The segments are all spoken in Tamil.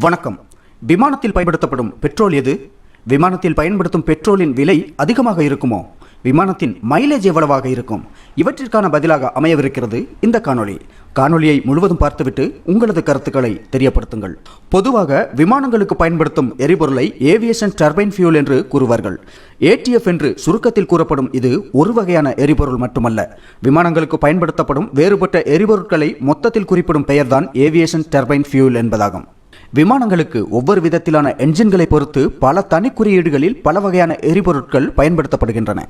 வணக்கம். விமானத்தில் பயன்படுத்தப்படும் பெட்ரோல் எது? விமானத்தில் பயன்படுத்தும் பெட்ரோலின் விலை அதிகமாக இருக்குமோ? விமானத்தின் மைலேஜ் எவ்வளவாக இருக்கும்? இவற்றிற்கான பதிலாக அமையவிருக்கிறது இந்த காணொளி. காணொளியை முழுவதும் பார்த்துவிட்டு உங்களது கருத்துக்களை தெரியப்படுத்துங்கள். பொதுவாக விமானங்களுக்கு பயன்படுத்தும் எரிபொருளை ஏவியேஷன் டர்பைன் ஃபியூல் என்று கூறுவார்கள். ஏடிஎஃப் என்று சுருக்கத்தில் கூறப்படும் இது ஒரு வகையான எரிபொருள் மட்டுமல்ல. விமானங்களுக்கு பயன்படுத்தப்படும் வேறுபட்ட எரிபொருட்களை மொத்தத்தில் குறிப்பிடும் பெயர்தான் ஏவியேஷன் டர்பைன் ஃபியூல் என்பதாகும். விமானங்களுக்கு ஒவ்வொரு விதத்திலான என்ஜின்களை பொறுத்து பல தனி குறியீடுகளில் பல வகையான எரிபொருட்கள் பயன்படுத்தப்படுகின்றன.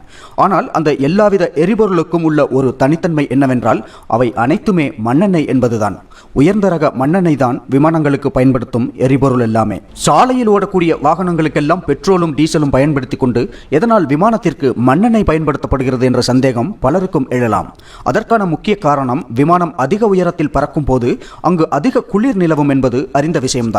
ஆனால் அந்த எல்லாவித எரிபொருளுக்கும் உள்ள ஒரு தனித்தன்மை என்னவென்றால் அவை அனைத்துமே மண்ணெண்ணெய் என்பதுதான். உயர்ந்த ரக மண்ணெண்ணெய் தான் விமானங்களுக்கு பயன்படுத்தும் எரிபொருள் எல்லாமே. சாலையில் ஓடக்கூடிய வாகனங்களுக்கெல்லாம் பெட்ரோலும் டீசலும் பயன்படுத்தி கொண்டு எதனால் விமானத்திற்கு மண்ணெண்ணெய் பயன்படுத்தப்படுகிறது என்ற சந்தேகம் பலருக்கும் எழலாம். அதற்கான முக்கிய காரணம் விமானம் அதிக உயரத்தில் பறக்கும் போது அங்கு அதிக குளிர் நிலவும் என்பது அறிந்த விஷயம்.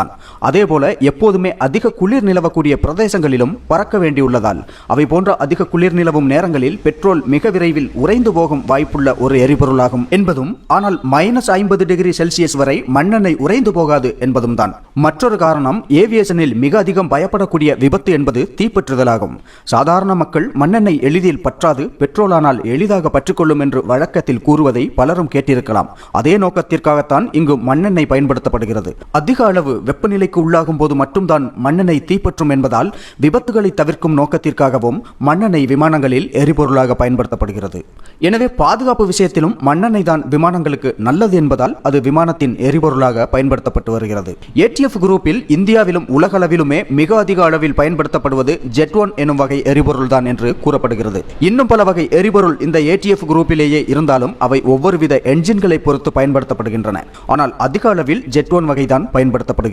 அதேபோல எப்போதுமே அதிக குளிர் நிலவக்கூடிய பிரதேசங்களிலும் பறக்க வேண்டியுள்ளதால் அவை போன்ற அதிக குளிர் நிலவும் நேரங்களில் பெட்ரோல் மிக விரைவில் உறைந்து போகும் வாய்ப்புள்ள ஒரு எரிபொருளாகும் என்பதும், ஆனால் -50°C வரை மண்ணெண்ணெய் உறைந்து போகாது என்பதும் தான். மற்றொரு காரணம் ஏவியேஷனில் மிக அதிகம் பயப்படக்கூடிய விபத்து என்பது தீப்பற்றுதலாகும். சாதாரண மக்கள் மண்ணெண்ணெய் எளிதில் பற்றாது, பெட்ரோலானால் எளிதாக பற்றிக்கொள்ளும் என்று வழக்கத்தில் கூறுவதை பலரும் கேட்டிருக்கலாம். அதே நோக்கத்திற்காகத்தான் இங்கு மண்ணெண்ணெய் பயன்படுத்தப்படுகிறது. அதிக அளவு வெப்பநிலைக்கு உள்ளாகும் போது மட்டும்தான் மண்ணெண்ணெய் தீப்பற்றும் என்பதால் விபத்துகளை தவிர்க்கும் நோக்கத்திற்காகவும் மண்ணெண்ணெய் விமானங்களில் எரிபொருளாக பயன்படுத்தப்படுகிறது. எனவே பாதுகாப்பு விஷயத்திலும் மண்ணெண்ணெய் தான் விமானங்களுக்கு நல்லது என்பதால் அது விமானத்தின் எரிபொருளாக பயன்படுத்தப்பட்டு வருகிறது. ஏடிஎஃப் குரூப்பில் இந்தியாவிலும் உலகளவிலுமே மிக அதிக அளவில் பயன்படுத்தப்படுவது ஜெட் 1 எனும் வகை எரிபொருள் தான் என்று கூறப்படுகிறது. இன்னும் பல வகை எரிபொருள் இந்த ஏடிஎஃப் குரூப்பிலேயே இருந்தாலும் அவை ஒவ்வொரு வித என்ஜின்களை பொறுத்து பயன்படுத்தப்படுகின்றன. ஆனால் அதிக அளவில் ஜெட் 1 வகைதான் பயன்படுத்தப்படுகிறது.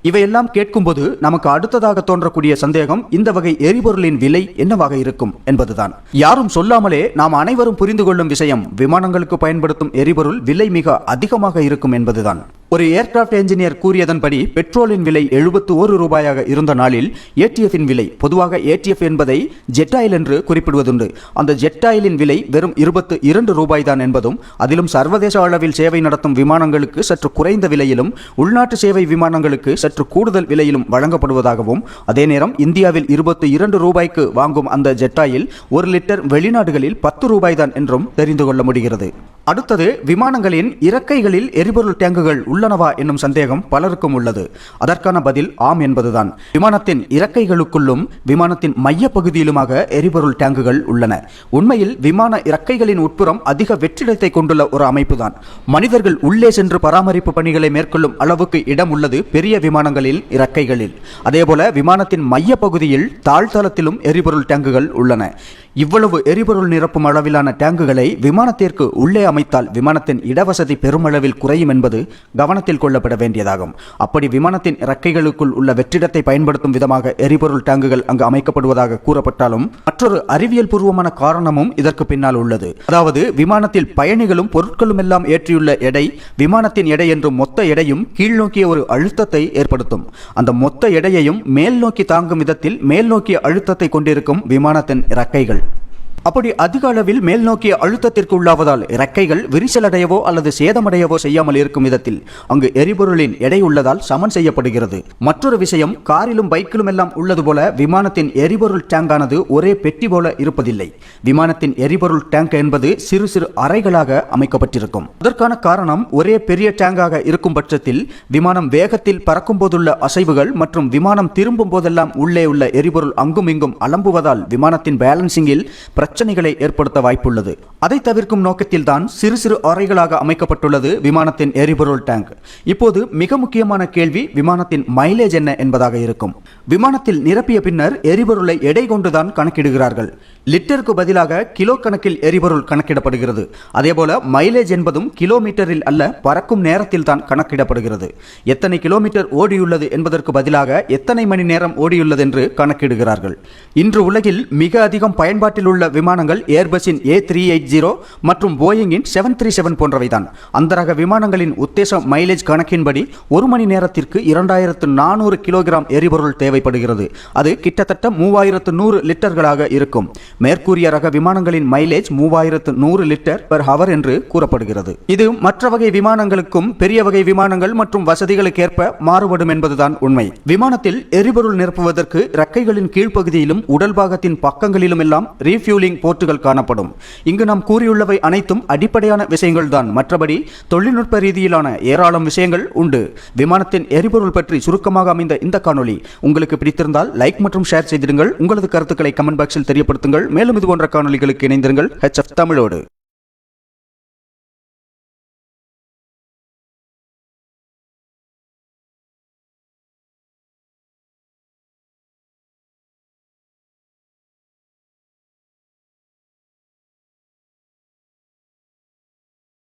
இவையெல்லாம் கேட்கும்போது நமக்கு அடுத்ததாக தோன்றக்கூடிய சந்தேகம் இந்த வகை எரிபொருளின் விலை என்னவாக இருக்கும் என்பதுதான். யாரும் சொல்லாமலே நாம் அனைவரும் புரிந்து கொள்ளும் விஷயம் விமானங்களுக்கு பயன்படுத்தும் எரிபொருள் விலை மிக அதிகமாக இருக்கும் என்பதுதான். ஒரு ஏர்கிராப்ட் என்ஜினியர் கூறியதன்படி பெட்ரோலின் விலை 71 ரூபாயாக இருந்த நாளில் ஏடிஎஃப்பின் விலை, பொதுவாக ஏடிஎஃப் என்பதை ஜெட் ஆயில் என்று குறிப்பிடுவதுண்டு, அந்த ஜெட் ஆயிலின் விலை வெறும் 22 ரூபாய் தான் என்பதும், அதிலும் சர்வதேச அளவில் சேவை நடத்தும் விமானங்களுக்கு சற்று குறைந்த விலையிலும் உள்நாட்டு சேவை விமானங்களுக்கு சற்று கூடுதல் விலையிலும் வழங்கப்படுவதாகவும், அதே நேரம் இந்தியாவில் 22 ரூபாய்க்கு வாங்கும் அந்த ஜெட் ஆயில் 1 லிட்டர் வெளிநாடுகளில் 10 ரூபாய் தான் என்றும் தெரிந்து கொள்ள முடிகிறது. அடுத்தது, விமானங்களின் இறக்கைகளில் எரிபொருள் டேங்குகள் உள்ளனவா என்னும் சந்தேகம் பலருக்கும் உள்ளது. அதற்கான பதில் ஆம் என்பதுதான். விமானத்தின் இறக்கைகளுக்குள்ளும் விமானத்தின் மைய பகுதியிலுமாக எரிபொருள் டேங்குகள் உள்ளன. உண்மையில் விமான இறக்கைகளின் உட்புறம் அதிக வெற்றிடத்தை கொண்டுள்ள ஒரு அமைப்பு தான். மனிதர்கள் உள்ளே சென்று பராமரிப்பு பணிகளை மேற்கொள்ளும் அளவுக்கு இடம் உள்ளது பெரிய விமானங்களில் இறக்கைகளில். அதேபோல விமானத்தின் மைய பகுதியில் தாழ்தளத்திலும் எரிபொருள் டேங்குகள் உள்ளன. இவ்வளவு எரிபொருள் நிரப்பும் அளவிலான டேங்குகளை விமானத்திற்கு உள்ளே அமைத்தால் விமானத்தின் இடவசதி பெருமளவில் குறையும் என்பது கவனத்தில் கொள்ளப்பட வேண்டியதாகும். அப்படி விமானத்தின் இறக்கைகளுக்குள் உள்ள வெற்றிடத்தை பயன்படுத்தும் விதமாக எரிபொருள் டேங்குகள் அங்கு அமைக்கப்படுவதாக கூறப்பட்டாலும் மற்றொரு அறிவியல் பூர்வமான காரணமும் இதற்கு பின்னால் உள்ளது. அதாவது, விமானத்தில் பயணிகளும் பொருட்களும் எல்லாம் ஏற்றியுள்ள எடை, விமானத்தின் எடை என்றும் மொத்த எடையும் கீழ்நோக்கிய ஒரு அழுத்தத்தை ஏற்படுத்தும். அந்த மொத்த எடையையும் மேல் நோக்கி தாங்கும் விதத்தில் மேல் நோக்கிய அழுத்தத்தை கொண்டிருக்கும் விமானத்தின் இறக்கைகள். அப்படி அதிக அளவில் மேல் நோக்கிய அழுத்தத்திற்கு உள்ளாவதால் இறக்கைகள் விரிசலடையவோ அல்லது சேதமடையவோ செய்யாமல் இருக்கும் விதத்தில் அங்கு எரிபொருளின் எடை உள்ளதால் சமன் செய்யப்படுகிறது. மற்றொரு விஷயம், காரிலும் பைக்கிலும் எல்லாம் உள்ளது போல விமானத்தின் எரிபொருள் டேங்கானது ஒரே பெட்டி போல இருப்பதில்லை. விமானத்தின் எரிபொருள் டேங்க் என்பது சிறு சிறு அறைகளாக அமைக்கப்பட்டிருக்கும். அதற்கான காரணம், ஒரே பெரிய டேங்காக இருக்கும் பட்சத்தில் விமானம் வேகத்தில் பறக்கும் போதுள்ள அசைவுகள் மற்றும் விமானம் திரும்பும் போதெல்லாம் உள்ளே உள்ள எரிபொருள் அங்கும் இங்கும் அலம்புவதால் விமானத்தின் பேலன்சிங்கில் பிரச்சனைகளை ஏற்படுத்த வாய்ப்புள்ளது. அதை தவிர்க்கும் நோக்கத்தில் தான் சிறு சிறு அறைகளாக அமைக்கப்பட்டுள்ளது விமானத்தின் எரிபொருள் டேங்க். இப்போது மிக முக்கியமான கேள்வி விமானத்தின் மைலேஜ் என்ன என்பதாக இருக்கும். விமானத்தில் நிரப்பிய பின்னர் எரிபொருளை எடை கொண்டுதான் கணக்கிடுகிறார்கள். லிட்டருக்கு பதிலாக கிலோ கணக்கில் எரிபொருள் கணக்கிடப்படுகிறது. அதேபோல மைலேஜ் என்பதும் கிலோமீட்டரில் அல்ல, பறக்கும் நேரத்தில் தான் கணக்கிடப்படுகிறது. எத்தனை கிலோமீட்டர் ஓடியுள்ளது என்பதற்கு பதிலாக எத்தனை மணி நேரம் ஓடியுள்ளது என்று கணக்கிடுகிறார்கள். இன்று உலகில் மிக அதிகம் பயன்பாட்டில் உள்ள விமானங்கள் ஏர்பஸின் A380 மற்றும் போயிங்கின் 737 போன்றவைதான். அந்த ரக விமானங்களின் உத்தேச மைலேஜ் கணக்கின்படி ஒரு மணி நேரத்திற்கு 2400 கிலோகிராம் எரிபொருள் தேவைப்படுகிறது. அது கிட்டத்தட்ட 3100 லிட்டர்களாக இருக்கும். மேற்கூறிய ரக விமானங்களின் மைலேஜ் 3100 லிட்டர் பெர் ஹவர் என்று கூறப்படுகிறது. இது மற்ற வகை விமானங்களுக்கும் பெரிய வகை விமானங்கள் மற்றும் வசதிகளுக்கேற்ப மாறுபடும் என்பதுதான் உண்மை. விமானத்தில் எரிபொருள் நிரப்புவதற்கு இறக்கைகளின் கீழ்ப்பகுதியிலும் உடல் பாகத்தின் பக்கங்களிலும் எல்லாம் ரீஃபியூலிங் போர்ட்டுகள் காணப்படும். இங்கு நாம் கூறியுள்ளவை அனைத்தும் அடிப்படையான விஷயங்கள் தான். மற்றபடி தொழில்நுட்ப ரீதியிலான ஏராளம் விஷயங்கள் உண்டு. விமானத்தின் எரிபொருள் பற்றி சுருக்கமாக அமைந்த இந்த காணொளி உங்களுக்கு பிடித்திருந்தால் லைக் மற்றும் ஷேர் செய்திடுங்கள். உங்களது கருத்துக்களை கமெண்ட் பாக்ஸில் தெரியப்படுத்துங்கள். மேலும் இது போன்ற காணொளிகளுக்கு இணைந்திருங்கள் HF தமிழோடு.